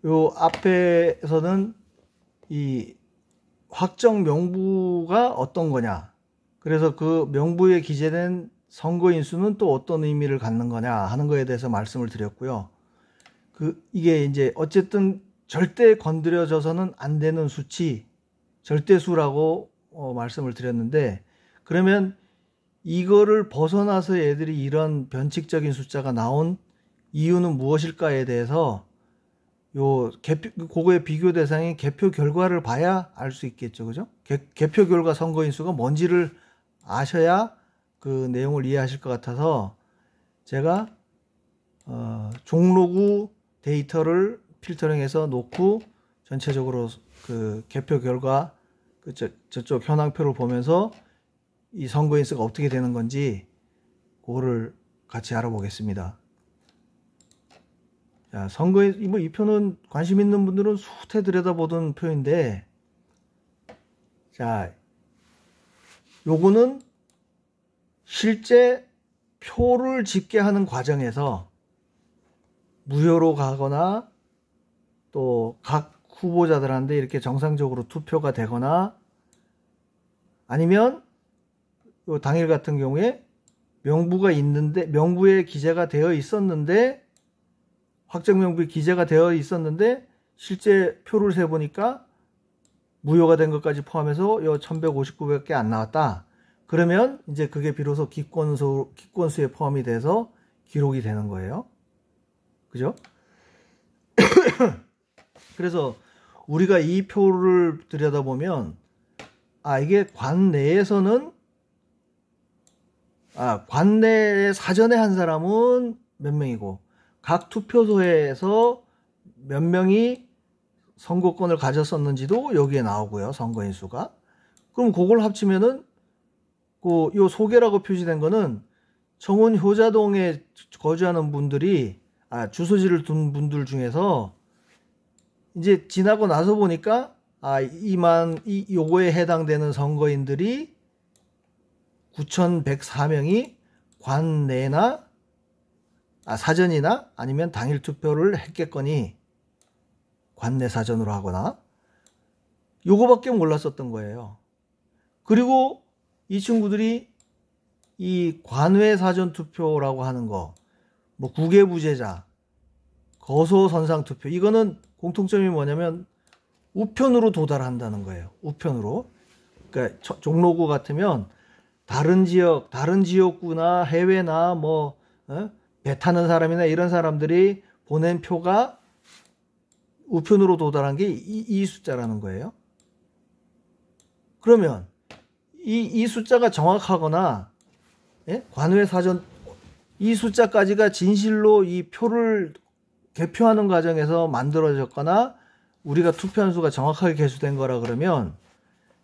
요 앞에서는 이 확정 명부가 어떤 거냐, 그래서 그 명부에 기재된 선거인수는 또 어떤 의미를 갖는 거냐 하는 거에 대해서 말씀을 드렸고요. 이게 이제 어쨌든 절대 건드려져서는 안 되는 수치, 절대수라고 말씀을 드렸는데, 그러면 이거를 벗어나서 애들이 이런 변칙적인 숫자가 나온 이유는 무엇일까에 대해서 그거의 비교 대상인 개표 결과를 봐야 알 수 있겠죠. 그죠? 개표 결과 선거인수가 뭔지를 아셔야 그 내용을 이해하실 것 같아서 제가 종로구 데이터를 필터링해서 놓고 전체적으로 그 개표 결과 저쪽 현황표를 보면서 이 선거인수가 어떻게 되는 건지 그거를 같이 알아보겠습니다. 자, 이 표는 관심 있는 분들은 수태 들여다보던 표인데, 자, 요거는 실제 표를 집계하는 과정에서 무효로 가거나 또 각 후보자들한테 이렇게 정상적으로 투표가 되거나, 아니면 당일 같은 경우에 명부가 있는데, 명부에 기재가 되어 있었는데, 확정 명부에 기재가 되어 있었는데 실제 표를 세보니까 무효가 된 것까지 포함해서 요 1159개밖에 안 나왔다. 그러면 이제 그게 비로소 기권수에 포함이 돼서 기록이 되는 거예요. 그죠? 그래서 우리가 이 표를 들여다보면, 이게 관내에서는, 관내에 사전에 한 사람은 몇 명이고, 각 투표소에서 몇 명이 선거권을 가졌었는지도 여기에 나오고요. 선거인수가. 그럼 그걸 합치면은 요 소개라고 표시된 거는 청운 효자동에 거주하는 분들이, 주소지를 둔 분들 중에서 이제 지나고 나서 보니까 요거에 해당되는 선거인들이 9,104명이 관내나 사전이나 아니면 당일 투표를 했겠거니, 관내 사전으로 하거나, 요거밖에 몰랐었던 거예요. 그리고 이 친구들이 이 관외 사전 투표라고 하는 거, 뭐 국외부재자, 거소 선상 투표, 이거는 공통점이 뭐냐면 우편으로 도달한다는 거예요. 우편으로. 그러니까 종로구 같으면 다른 지역구나 해외나 배 타는 사람이나 이런 사람들이 보낸 표가 우편으로 도달한 게 이 숫자라는 거예요. 그러면 이 숫자가 정확하거나, 관외 사전 이 숫자까지가 진실로 이 표를 개표하는 과정에서 만들어졌거나 우리가 투표한 수가 정확하게 개수된 거라 그러면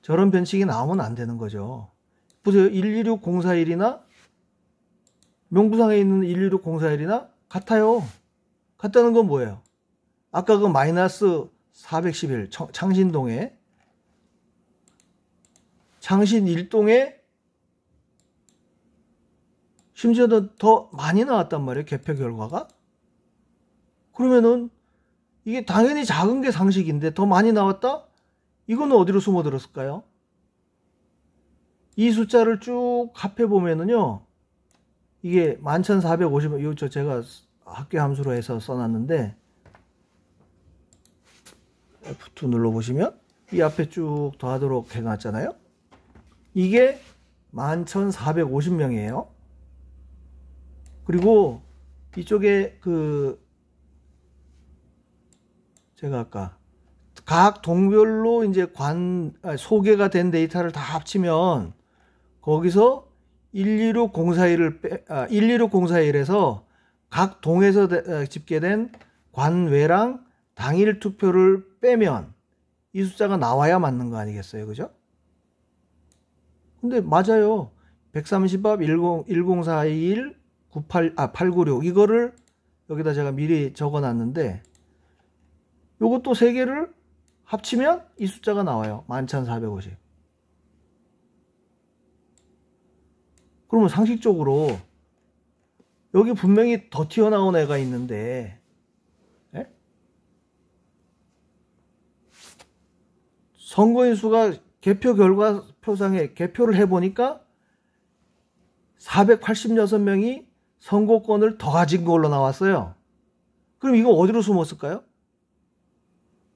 저런 변칙이 나오면 안 되는 거죠. 보세요. 126041이나 명부상에 있는 126041이나 같아요. 같다는 건 뭐예요? 아까 그 마이너스 411 창신동에, 창신 1동에 심지어는 더 많이 나왔단 말이에요. 개표 결과가. 그러면은 이게 당연히 작은 게 상식인데 더 많이 나왔다? 이거는 어디로 숨어들었을까요? 이 숫자를 쭉 합해보면은요, 이게 11,450, 이거 제가 합계 함수로 해서 써놨는데, F2 눌러보시면 이 앞에 쭉 더하도록 해놨잖아요. 이게 11,450명이에요. 그리고 이쪽에 제가 아까 각 동별로 이제 소개가 된 데이터를 다 합치면 거기서 126,041에서 각 동에서 집계된 관외랑 당일 투표를 빼면 이 숫자가 나와야 맞는 거 아니겠어요? 그죠? 근데 맞아요. 130밥 1041 896 이거를 여기다 제가 미리 적어 놨는데, 요것도 세 개를 합치면 이 숫자가 나와요. 11,450. 그러면 상식적으로 여기 분명히 더 튀어나온 애가 있는데, 선거인수가 개표 결과표상에 개표를 해보니까 486명이 선거권을 더 가진 걸로 나왔어요. 그럼 이거 어디로 숨었을까요?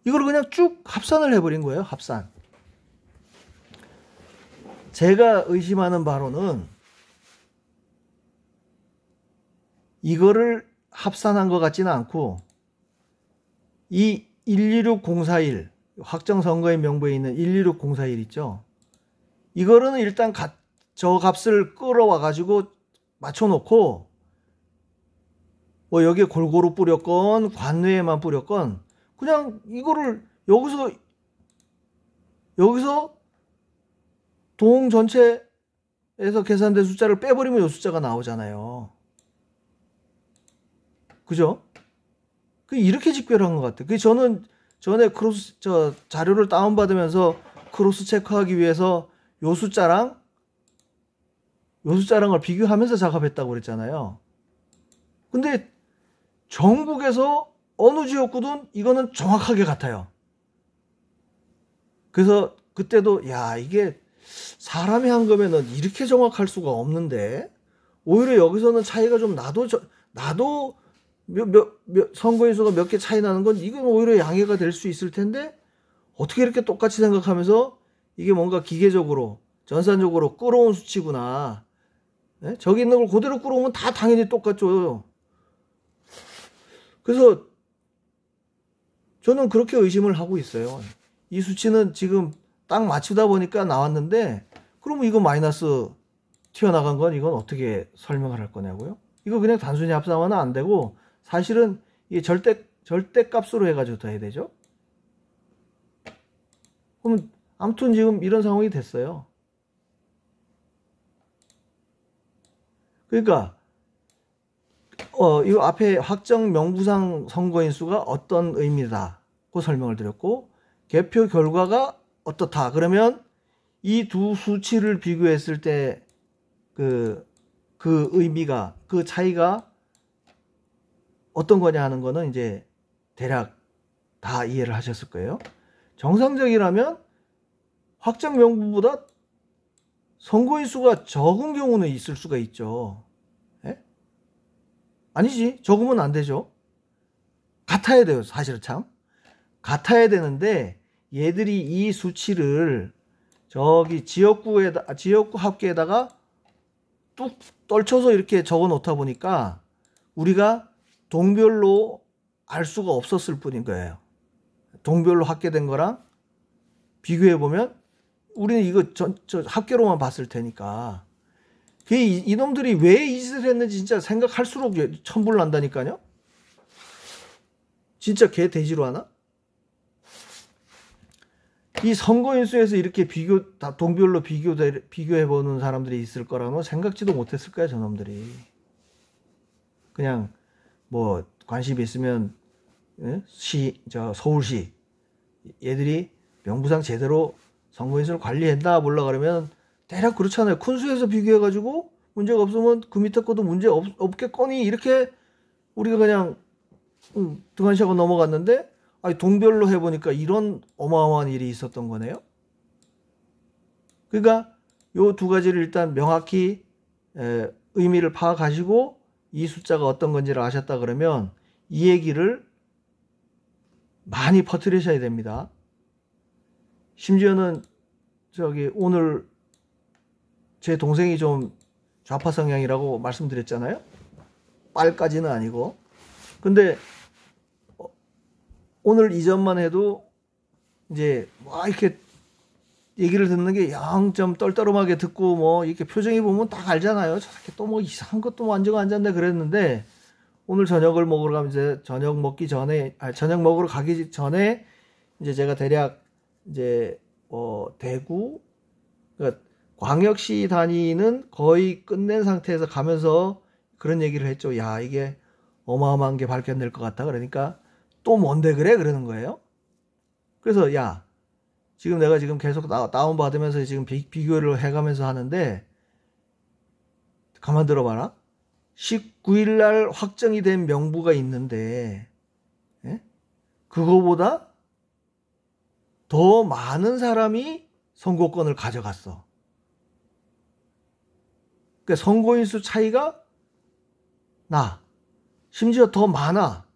이걸 그냥 쭉 합산을 해버린 거예요. 합산. 제가 의심하는 바로는 이거를 합산한 것 같지는 않고 이 126041 확정선거인 명부에 있는 126041 있죠. 이거는 일단 저 값을 끌어와 가지고 맞춰놓고 뭐 여기에 골고루 뿌렸건 관외에만 뿌렸건 그냥 이거를 여기서 동 전체에서 계산된 숫자를 빼버리면 이 숫자가 나오잖아요. 그죠? 이렇게 집계를 한 것 같아요. 저는 전에 자료를 다운받으면서 크로스 체크하기 위해서 요 숫자랑을 비교하면서 작업했다고 그랬잖아요. 근데 전국에서 어느 지역구든 이거는 정확하게 같아요. 그래서 그때도 야, 이게 사람이 한 거면은 이렇게 정확할 수가 없는데 오히려 여기서는 차이가 좀 나도 선거인수가 몇 개 차이 나는 건 이건 오히려 양해가 될 수 있을 텐데 어떻게 이렇게 똑같이 생각하면서 이게 뭔가 기계적으로 전산적으로 끌어온 수치구나. 네? 저기 있는 걸 그대로 끌어오면 다 당연히 똑같죠. 그래서 저는 그렇게 의심을 하고 있어요. 이 수치는 지금 딱 맞추다 보니까 나왔는데 그러면 이거 마이너스 튀어나간 건 이건 어떻게 설명을 할 거냐고요? 이거 그냥 단순히 합산하면 안 되고 사실은 이게 절대값으로 해가지고 더 해야 되죠. 그럼 아무튼 지금 이런 상황이 됐어요. 그러니까 이 앞에 확정 명부상 선거인 수가 어떤 의미다고 설명을 드렸고 개표 결과가 어떻다. 그러면 이 두 수치를 비교했을 때 그 의미가 그 차이가 어떤 거냐 하는 거는 이제 대략 다 이해를 하셨을 거예요. 정상적이라면 확정 명부보다 선거인 수가 적은 경우는 있을 수가 있죠. 예? 아니지. 적으면 안 되죠. 같아야 돼요. 사실은 참. 같아야 되는데 얘들이 이 수치를 저기 지역구 합계에다가 뚝 떨쳐서 이렇게 적어 놓다 보니까 우리가 동별로 알 수가 없었을 뿐인 거예요. 동별로 합계된 거랑 비교해 보면 우리는 이거 합계로만 봤을 테니까 이놈들이 왜 이 짓을 했는지 진짜 생각할수록 천불 난다니까요. 진짜 개 돼지로 하나? 이 선거인수에서 이렇게 다 동별로 비교해 보는 사람들이 있을 거라면 생각지도 못했을 거야, 저놈들이. 그냥 뭐 관심이 있으면 서울시 얘들이 명부상 제대로 선거인수를 관리했나 몰라 그러면 대략 그렇잖아요. 큰 수에서 비교해가지고 문제가 없으면 그 밑에 것도 문제 없겠거니 이렇게 우리가 그냥 등한시하고 넘어갔는데 동별로 해보니까 이런 어마어마한 일이 있었던 거네요. 그러니까 요 두 가지를 일단 명확히 의미를 파악하시고 이 숫자가 어떤 건지를 아셨다 그러면 이 얘기를 많이 퍼뜨리셔야 됩니다. 심지어는 오늘 제 동생이 좀 좌파 성향이라고 말씀드렸잖아요. 빨까지는 아니고. 근데 오늘 이전만 해도 이제 이렇게 얘기를 듣는 게 영 좀 떨떠름하게 듣고 뭐 이렇게 표정이 보면 딱 알잖아요. 저렇게 또 뭐 이상한 것도 만지고 앉았네 그랬는데 오늘 저녁을 먹으러 가면 이제 저녁 먹으러 가기 전에 이제 제가 대략 이제 대구 그러니까 광역시 다니는 거의 끝낸 상태에서 가면서 그런 얘기를 했죠. 야, 이게 어마어마한 게 밝혀낼 것 같다. 그러니까 또 뭔데 그래? 그러는 거예요. 그래서 야, 지금 내가 지금 계속 다운받으면서 지금 비교를 해가면서 하는데 가만 들어봐라. 19일 날 확정이 된 명부가 있는데 그거보다 더 많은 사람이 선거권을 가져갔어. 그러니까 선거인수 차이가 나. 심지어 더 많아.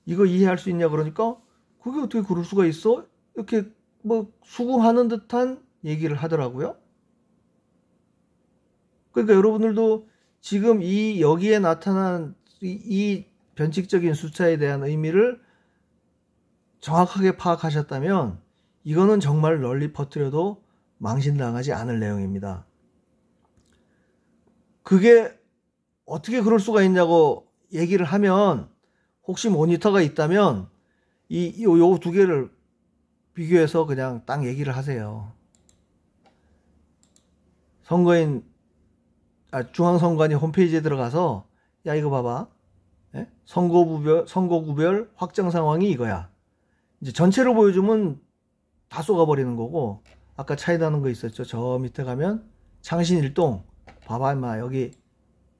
이거 이해할 수 있냐 그러니까 그게 어떻게 그럴 수가 있어? 이렇게 뭐 수긍하는 듯한 얘기를 하더라고요. 그러니까 여러분들도 지금 이 여기에 나타난 이 변칙적인 숫자에 대한 의미를 정확하게 파악하셨다면 이거는 정말 널리 퍼뜨려도 망신당하지 않을 내용입니다. 그게 어떻게 그럴 수가 있냐고 얘기를 하면 혹시 모니터가 있다면 요 두 개를 비교해서 그냥 딱 얘기를 하세요. 중앙선관위 홈페이지에 들어가서 야 이거 봐봐. 예? 선거구별 확정 상황이 이거야. 이제 전체로 보여주면 다 쏘가버리는 거고 아까 차이 나는 거 있었죠. 저 밑에 가면 창신일동 봐봐 임마 여기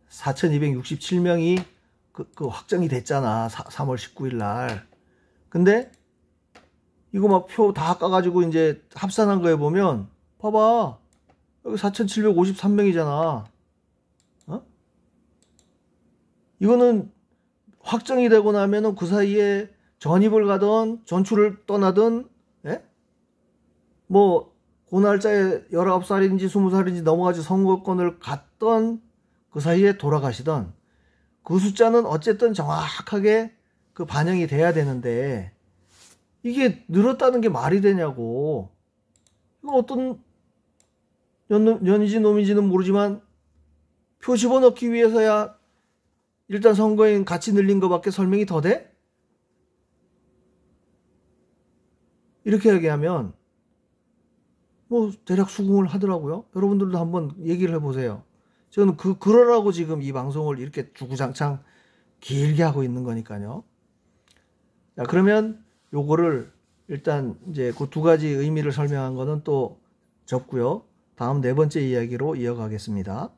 4267명이 그 확정이 됐잖아. 3월 19일 날. 근데 이거 막 표 다 까가지고 이제 합산한 거에 보면 봐봐 여기 4753명이잖아. 어? 이거는 확정이 되고 나면은 그 사이에 전입을 가든 전출을 떠나든 예? 뭐 그 날짜에 19살인지 20살인지 넘어가지 선거권을 갔던 그 사이에 돌아가시던 그 숫자는 어쨌든 정확하게 그 반영이 돼야 되는데 이게 늘었다는 게 말이 되냐고. 이거 어떤 년인지 놈인지는 모르지만 표 집어넣기 위해서야 일단 선거인 같이 늘린 거밖에 설명이 더 돼? 이렇게 얘기하면 뭐 대략 수긍을 하더라고요. 여러분들도 한번 얘기를 해보세요. 저는 그러라고 지금 이 방송을 이렇게 주구장창 길게 하고 있는 거니까요. 자, 그러면 요거를 일단 이제 그 두 가지 의미를 설명한 거는 또 접고요. 다음 네 번째 이야기로 이어가겠습니다.